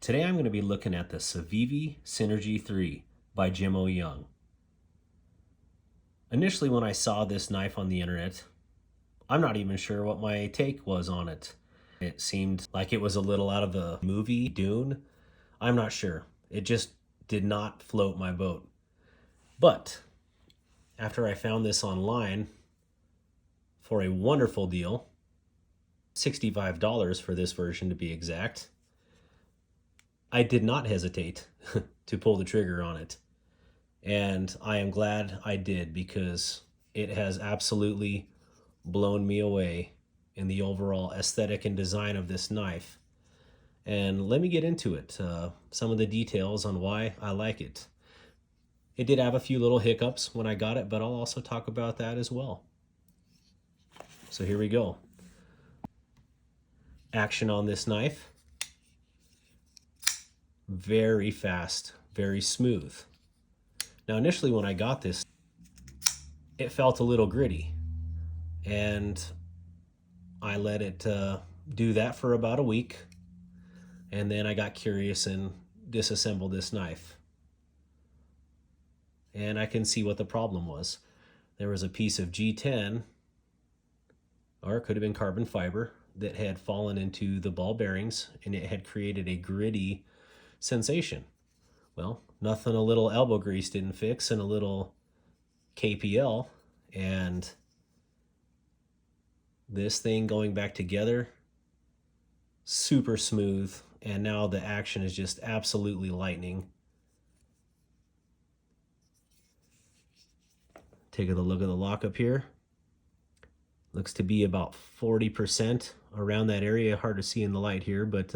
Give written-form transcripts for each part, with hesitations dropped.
Today I'm going to be looking at the Civivi Synergy 3 by Jim O. Young. Initially when I saw this knife on the internet, I'm not even sure what my take was on it. It seemed like it was a little out of the movie Dune. I'm not sure. It just did not float my boat. But after I found this online for a wonderful deal, $65 for this version to be exact, I did not hesitate to pull the trigger on it. And I am glad I did, because it has absolutely blown me away in the overall aesthetic and design of this knife. And let me get into it, some of the details on why I like it. It did have a few little hiccups when I got it, but I'll also talk about that as well. So here we go. Action on this knife. Very fast, very smooth. Now initially when I got this, it felt a little gritty, and I let it do that for about a week, and then I got curious and disassembled this knife. And I can see what the problem was. There was a piece of G10, or it could have been carbon fiber, that had fallen into the ball bearings, and it had created a gritty sensation. Well, nothing a little elbow grease didn't fix, and a little KPL, and this thing going back together, super smooth, and now the action is just absolutely lightning. Take a look at the lockup here. Looks to be about 40% around that area. Hard to see in the light here, but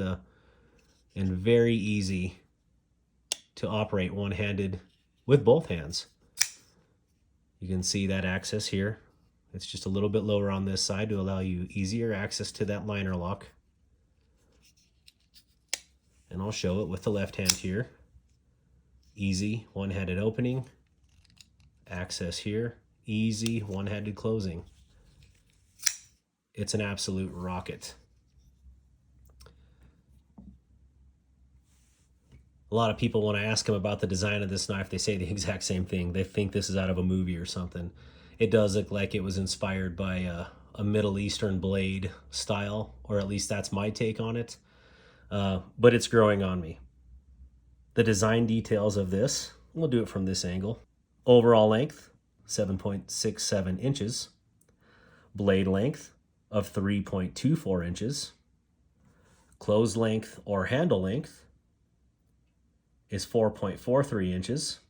and very easy to operate one-handed with both hands. You can see that access here. It's just a little bit lower on this side to allow you easier access to that liner lock. And I'll show it with the left hand here. Easy one-handed opening. Access here. Easy one-handed closing. It's an absolute rocket. A lot of people, when I ask them about the design of this knife, they say the exact same thing. They think this is out of a movie or something. It does look like it was inspired by a Middle Eastern blade style, or at least that's my take on it. But it's growing on me. The design details of this, we'll do it from this angle. Overall length, 7.67 inches. Blade length of 3.24 inches. Close length or handle length is 4.43 inches.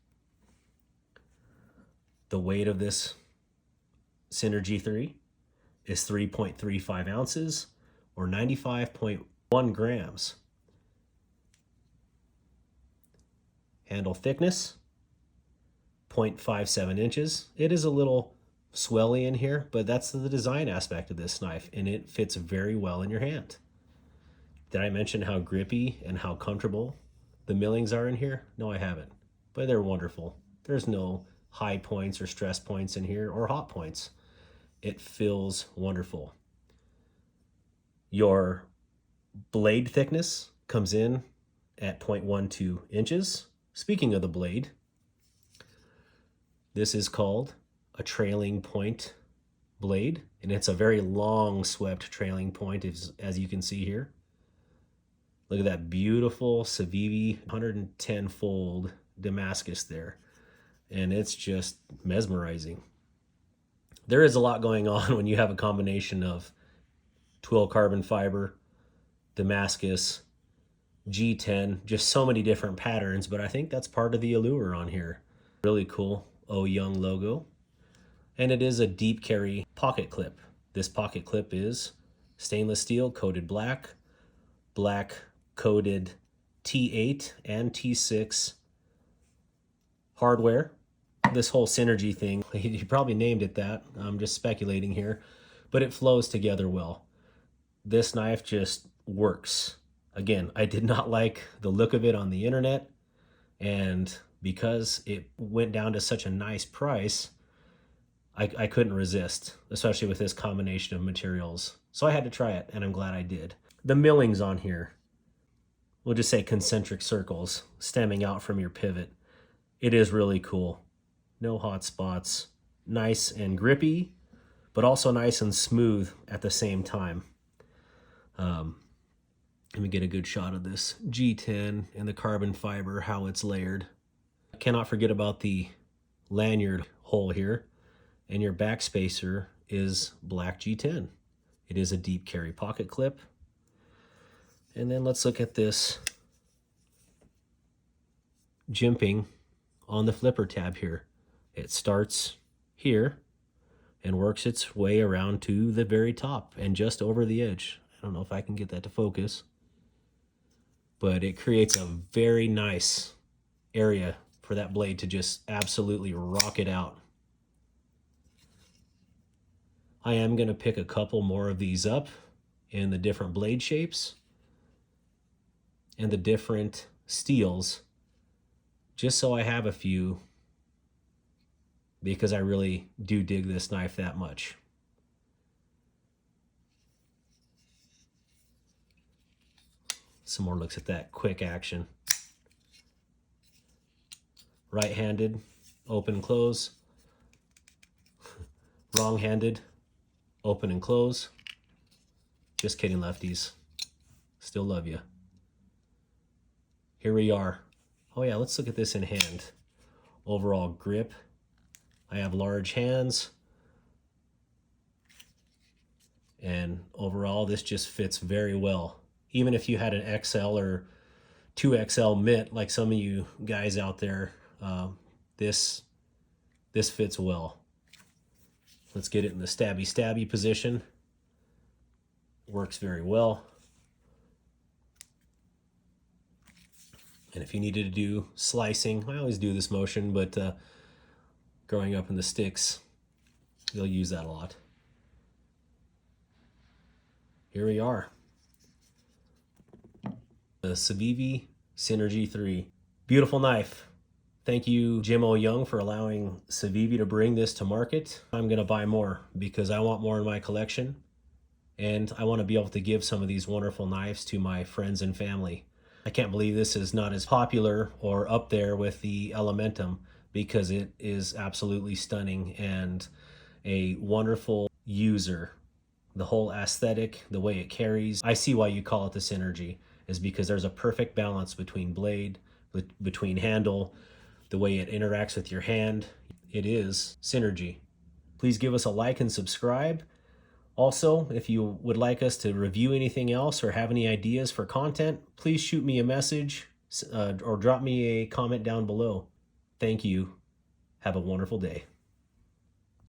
The weight of this Synergy 3 is 3.35 ounces, or 95.1 grams. Handle thickness, 0.57 inches. It is a little swelly in here, but that's the design aspect of this knife, and it fits very well in your hand. Did I mention how grippy and how comfortable the millings are in here? No, I haven't, but they're wonderful. There's no high points or stress points in here, or hot points. It feels wonderful. Your blade thickness comes in at 0.12 inches. Speaking of the blade, this is called a trailing point blade, and it's a very long swept trailing point, as you can see here. Look at that beautiful Civivi 110 fold Damascus there. And it's just mesmerizing. There is a lot going on when you have a combination of twill carbon fiber, Damascus, G10, just so many different patterns, but I think that's part of the allure on here. Really cool O Young logo. And it is a deep carry pocket clip. This pocket clip is stainless steel coated black, black coated T8 and T6 hardware. This whole Synergy thing, he probably named it that. I'm just speculating here, but it flows together well. This knife just works. Again, I did not like the look of it on the internet, and because it went down to such a nice price, I couldn't resist, especially with this combination of materials. So I had to try it, and I'm glad I did. The millings on here, we'll just say concentric circles stemming out from your pivot. It is really cool. No hot spots. Nice and grippy, but also nice and smooth at the same time. Let me get a good shot of this G10 and the carbon fiber, how it's layered. I cannot forget about the lanyard hole here, and your back spacer is black G10. It is a deep carry pocket clip. And then let's look at this jimping on the flipper tab here. It starts here and works its way around to the very top and just over the edge. I don't know if I can get that to focus, but it creates a very nice area for that blade to just absolutely rock it out. I am going to pick a couple more of these up in the different blade shapes and the different steels, just so I have a few, because I really do dig this knife that much. Some more looks at that quick action. Right-handed, open, close. Wrong-handed, open and close. Just kidding, lefties. Still love you. Here we are. Oh yeah, let's look at this in hand. Overall grip. I have large hands. And overall, this just fits very well. Even if you had an XL or 2XL mitt, like some of you guys out there, this fits well. Let's get it in the stabby position. Works very well. And if you needed to do slicing, I always do this motion, but growing up in the sticks, you'll use that a lot. Here we are. The Civivi Synergy 3. Beautiful knife. Thank you, Jim O. Young, for allowing Civivi to bring this to market. I'm going to buy more because I want more in my collection, and I want to be able to give some of these wonderful knives to my friends and family. I can't believe this is not as popular or up there with the Elementum, because it is absolutely stunning and a wonderful user. The whole aesthetic, the way it carries. I see why you call it the Synergy, is because there's a perfect balance between blade, between handle, the way it interacts with your hand. It is Synergy. Please give us a like and subscribe. Also, if you would like us to review anything else or have any ideas for content, please shoot me a message or drop me a comment down below. Thank you. Have a wonderful day.